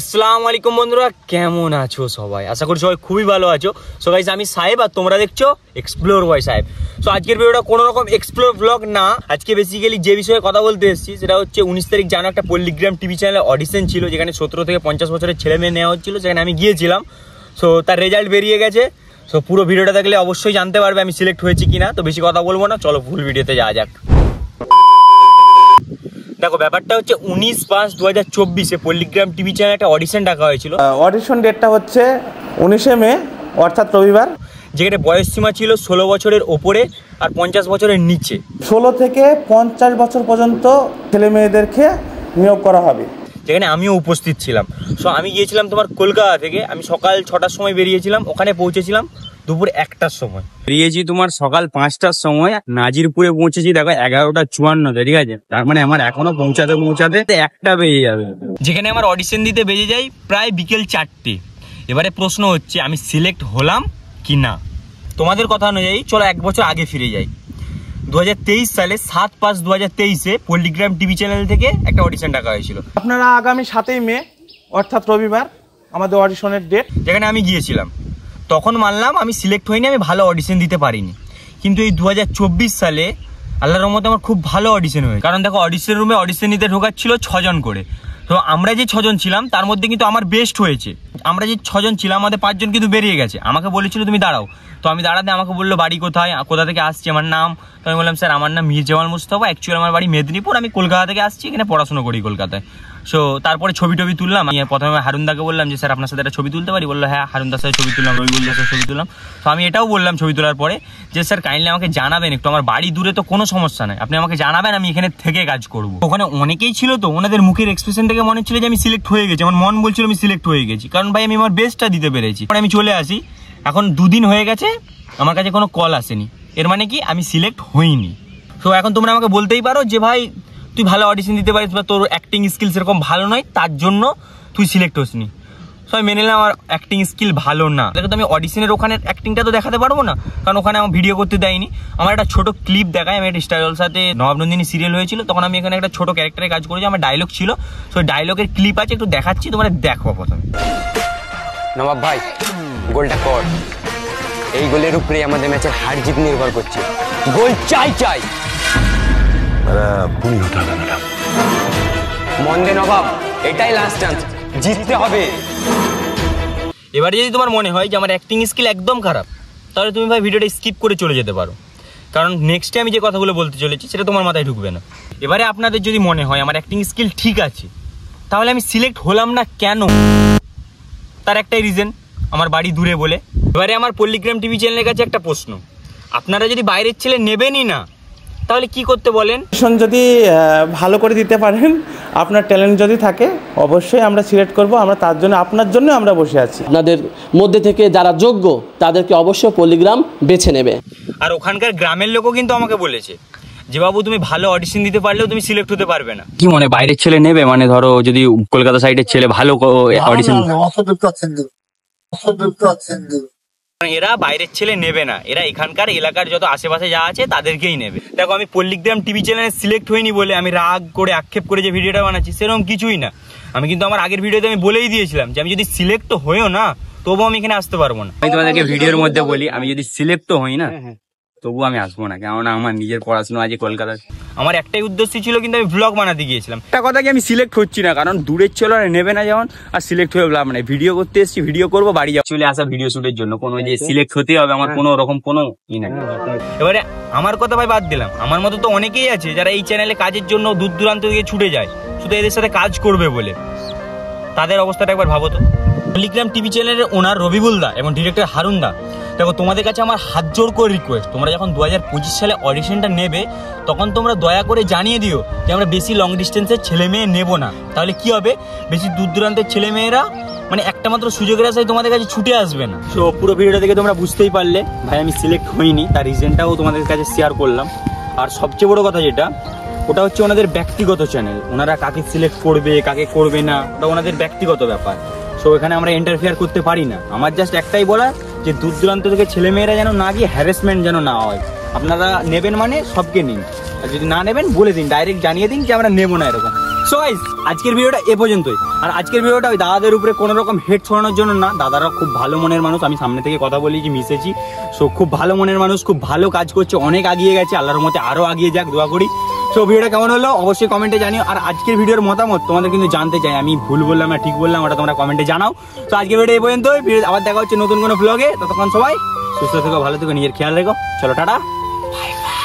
আসসালামু আলাইকুম বন্ধুরা, কেমন আছো সবাই? আশা করি সবাই খুবই ভালো আছো। সো গাইস, আমি সাহেব আর তোমরা দেখছো এক্সপ্লোর বাই সাহেব। সো আজকের ভিডিওটা কোনো রকম এক্সপ্লোর ব্লগ না। আজকে বেসিক্যালি যে বিষয়ে কথা বলতে এসেছি সেটা হচ্ছে 19 তারিখ জানো একটা পল্লিগ্রাম টিভি চ্যানেলে অডিশন ছিল, যেখানে 17 থেকে 50 বছরের ছেলে মেয়ে নেওয়া হচ্ছিল, সেখানে আমি গিয়েছিলাম। সো তার রেজাল্ট বেরিয়ে গেছে। সো পুরো ভিডিওটা দেখলে অবশ্যই জানতে পারবে আমি সিলেক্ট হয়েছি কিনা। তো বেশি কথা বলবো না, চলো ফুল ভিডিওতে যাওয়া যাক। দেখো, ব্যাপারটা হচ্ছে 19/5/2024 পল্লিগ্রাম টিভি চ্যানেলে একটা অডিশন ডাকা হয়েছিল। অডিশন ডেটটা হচ্ছে 19শে মে, অর্থাৎ রবিবার। যেখানে বয়স সীমা ছিল 16 বছরের ওপরে আর 50 বছরের নিচে। 16 থেকে 50 বছর পর্যন্ত ছেলে মেয়েদেরকে নিয়োগ করা হবে, যেখানে আমিও উপস্থিত ছিলাম। সো আমি গিয়েছিলাম তোমার কলকাতা থেকে। আমি সকাল 6টার সময় বেরিয়েছিলাম, ওখানে পৌঁছেছিলাম দুপুর 1টার সময়। বেরিয়েছি তোমার সকাল 5টার সময়, নাজিরপুরে পৌঁছেছি দেখো 11:54, ঠিক আছে? তার মানে আমার এখনো পৌঁছাতে 1টা বেজে যাবে। যেখানে আমার অডিশন দিতে বেজে যায় প্রায় বিকেল 4টে। এবারে প্রশ্ন হচ্ছে আমি সিলেক্ট হলাম কি না। তোমাদের কথা অনুযায়ী চলো 1 বছর আগে ফিরে যাই। 2023 সালে 7/5/2023 পল্লিগ্রাম টিভি চ্যানেল থেকে একটা অডিশন ডাকা হয়েছিল। আপনারা আগামী 7ই মে অর্থাৎ রবিবার আমাদের অডিশনের ডেট। যেখানে আমি গিয়েছিলাম, তখন মানলাম আমি সিলেক্ট হইনি, আমি ভালো অডিশন দিতে পারিনি। কিন্তু এই 2024 সালে আল্লাহর রহমতে আমার খুব ভালো অডিশন হয়েছে। কারণ দেখো, অডিশন রুমে অডিশন নিতে ঢোকাচ্ছিল 6 জন করে। তো আমরা যে 6 জন ছিলাম তার মধ্যে কিন্তু আমার বেস্ট হয়েছে। আমরা যে 6 জন ছিলাম, আমাদের 5 জন কিন্তু বেরিয়ে গেছে। আমাকে বলেছিল তুমি দাঁড়াও। তো আমি দাঁড়াতে আমাকে বললো বাড়ি কোথায়, কোথা থেকে আসছি, আমার নাম। তো আমি বললাম স্যার আমার নাম মির জামাল মুস্তাফা, অ্যাকচুয়ালি আমার বাড়ি মেদিনীপুর, আমি কলকাতা থেকে আসছি, এখানে পড়াশোনা করি কলকাতায়। সো তারপরে ছবি টবি তুললাম। আমি প্রথমে হারুনদাকে বললাম যে স্যার আপনার সাথে একটা ছবি তুলতে পারি? বললো হ্যাঁ। হারুনদার সাথে ছবি তুললাম, রবিউলের সাথে ছবি তুললাম। তো আমি এটাও বললাম ছবি তোলার পরে যে স্যার কাইন্ডলি আমাকে জানাবেন একটু, আমার বাড়ি দূরে তো কোনো সমস্যা নাই, আপনি আমাকে জানাবেন, আমি এখানে থেকে কাজ করবো। ওখানে অনেকেই ছিল, তো ওনাদের মুখের এক্সপ্রেশন থেকে মনে হচ্ছিল যে আমি সিলেক্ট হয়ে গেছি। আমার মন বলছিল আমি সিলেক্ট হয়ে গেছি, কারণ ভাই আমি আমার বেস্টটা দিতে পেরেছি। আমি চলে আসি, এখন 2 দিন হয়ে গেছে, আমার কাছে কোনো কল আসেনি। এর মানে কি আমি সিলেক্ট হইনি। তো এখন তোমরা আমাকে বলতেই পারো যে ভাই তুই ভালো অডিশন দিতে পারিস বা তোর অ্যাক্টিং স্কিল সেরকম ভালো নয়, তার জন্য তুই সিলেক্ট হসনি। সো আমি মেনে নিলাম আমার অ্যাক্টিং স্কিল ভালো না। দেখো, তো আমি অডিশনের ওখানে অ্যাক্টিংটা তো দেখাতে পারবো না, কারণ ওখানে আমার ভিডিও করতে দেয়নি। আমার একটা ছোট ক্লিপ দেখায়, আমি একটা স্টার জলসাতে নবাব নন্দিনী সিরিয়াল হয়েছিল, তখন আমি এখানে একটা ছোট ক্যারেক্টারে কাজ করেছি, আমার ডায়লগ ছিল। সো ডায়লগের ক্লিপ আছে, একটু দেখাচ্ছি, তোমরা দেখো। প্রথমে নবাব ভাই, গোলটা কর। এই গোলের উপরে আমাদের ম্যাচের হার জিত নির্ভর করছে। গোল চাই চাই। মন দে নবাব, এটাই লাস্ট চান্স, জিততে হবে। এবারে যদি তোমার মনে হয় যে আমার অ্যাক্টিং স্কিল একদম খারাপ, তাহলে তুমি ভাই ভিডিওটা স্কিপ করে চলে যেতে পারো, কারণ নেক্সটে আমি যে কথাগুলো বলতে চলেছি সেটা তোমার মাথায় ঢুকবে না। এবারে আপনাদের যদি মনে হয় আমার অ্যাক্টিং স্কিল ঠিক আছে, তাহলে আমি সিলেক্ট হলাম না কেন? তার একটাই রিজন, আমার বাড়ি দূরে বলে। এবারে আমার পল্লিগ্রাম টিভি চ্যানেলের কাছে একটা প্রশ্ন, আপনারা যদি বাইরের ছেলে নেবেনই না, তাহলে কি করতে বলেন? অডিশন যদি ভালো করে দিতে পারেন, আপনার ট্যালেন্ট যদি থাকে, অবশ্যই আমরা সিলেক্ট করব। আমরা তার জন্য, আপনার জন্য আমরা বসে আছি। আপনাদের মধ্যে থেকে যারা যোগ্য তাদেরকে অবশ্যই পল্লিগ্রাম বেছে নেবে। আর ওখানকার গ্রামের লোকও কিন্তু আমাকে বলেছে যে বাবু তুমি ভালো অডিশন দিতে পারলেও তুমি সিলেক্ট হতে পারবে না। কি মনে বাইরের ছেলে নেবে? মানে ধরো যদি কলকাতা সাইডের ছেলে ভালো অডিশন, এরা বাইরের ছেলে নেবে না, এরা এখানকার এলাকার যত আশেপাশে যা আছে তাদেরকেই নেবে। দেখো, আমি পল্লিগ্রাম টিভি চ্যানেলে সিলেক্ট হইনি বলে আমি রাগ করে আক্ষেপ করে যে ভিডিওটা বানাচ্ছি সেরকম কিছুই না। আমি কিন্তু আমার আগের ভিডিওতে আমি বলেই দিয়েছিলাম যে আমি যদি সিলেক্ট হইও না, তবুও আমি এখানে আসতে পারবো না। আমি তোমাদেরকে ভিডিওর মধ্যে বলি, আমি যদি সিলেক্ট হই না, তবু আমি আসবো না, কেননা আমার নিজের পড়াশোনা আছে কলকাতায়। আমার একটাই উদ্দেশ্য ছিল, কিন্তু আমি ব্লগ বানাতে গিয়েছিলাম। একটা কথা কি, আমি সিলেক্ট হচ্ছি না, কারণ দূরের ছেলে নেবে না যেমন, আর সিলেক্ট হয়ে লাভ নাই। ভিডিও করতে এসেছি, ভিডিও করবো, বাড়ি যাবো। চলে আসা ভিডিও শুটের জন্য, কোনো যে সিলেক্ট হতে হবে আমার কোনো রকম কোনো ই নাই। এবারে আমার কথা ভাই বাদ দিলাম, আমার মতো তো অনেকেই আছে যারা এই চ্যানেলে কাজের জন্য দূর দূরান্ত থেকে ছুটে যায় শুধু এদের সাথে কাজ করবে বলে। তাদের অবস্থাটা একবার ভাবো তো। পল্লিগ্রাম টিভি চ্যানেলের ওনার রবিবুলদা এবং ডিরেক্টর হারুনদা, দেখো তোমাদের কাছে আমার হাত জোর করে রিকোয়েস্ট, তোমরা যখন 2025 সালে অডিশনটা নেবে, তখন তোমরা দয়া করে জানিয়ে দিও যে আমরা বেশি লং ডিস্টেন্সের ছেলে মেয়ে নেবো না। তাহলে কি হবে, বেশি দূর দূরান্তের ছেলে মেয়েরা মানে একটা মাত্র সুযোগের আশায় তোমাদের কাছে ছুটে আসবে না। তো পুরো ভিডিওটা দেখে তোমরা বুঝতেই পারলে ভাই আমি সিলেক্ট হইনি, তার রিজনটাও তোমাদের কাছে শেয়ার করলাম। আর সবচেয়ে বড় কথা যেটা, ওটা হচ্ছে ওনাদের ব্যক্তিগত চ্যানেল, ওনারা কাকে সিলেক্ট করবে কাকে করবে না ওটা ওনাদের ব্যক্তিগত ব্যাপার। সো এখানে আমরা ইন্টারফেয়ার করতে পারি না। আমার জাস্ট একটাই বলা যে দূর দূরান্ত থেকে ছেলেমেয়েরা যেন না গিয়ে হ্যারাসমেন্ট যেন না হয়। আপনারা নেবেন মানে সবকে নিন, আর যদি না নেবেন বলে দিন, ডাইরেক্ট জানিয়ে দিন যে আমরা নেবো না এরকম। সো গাইস আজকের ভিডিওটা এ পর্যন্তই। আর আজকের ভিডিওটা ওই দাদাদের উপরে কোনো রকম হেড ছড়ানোর জন্য না, দাদারা খুব ভালো মনের মানুষ, আমি সামনে থেকে কথা বলেছি, মিশেছি। সো খুব ভালো মনের মানুষ, খুব ভালো কাজ করছে, অনেক আগিয়ে গেছে, আল্লাহর মতে আরও আগিয়ে যাক, দোয়া করি। সো ভিডিওটা কেমন হলো অবশ্যই কমেন্টে জানিও। আর আজকের ভিডিওর মতামত তোমাদের কিন্তু জানতে চাই, আমি ভুল বললাম না ঠিক বললাম ওটা তোমরা কমেন্টে জানাও। তো আজকের ভিডিও এই পর্যন্তই, আবার দেখা হচ্ছে নতুন কোনো ব্লগে। ততক্ষণ সবাই সুস্থ থেকো, ভালো থেকো, নিজের খেয়াল রেখো। চলো টাটা, বাই বাই।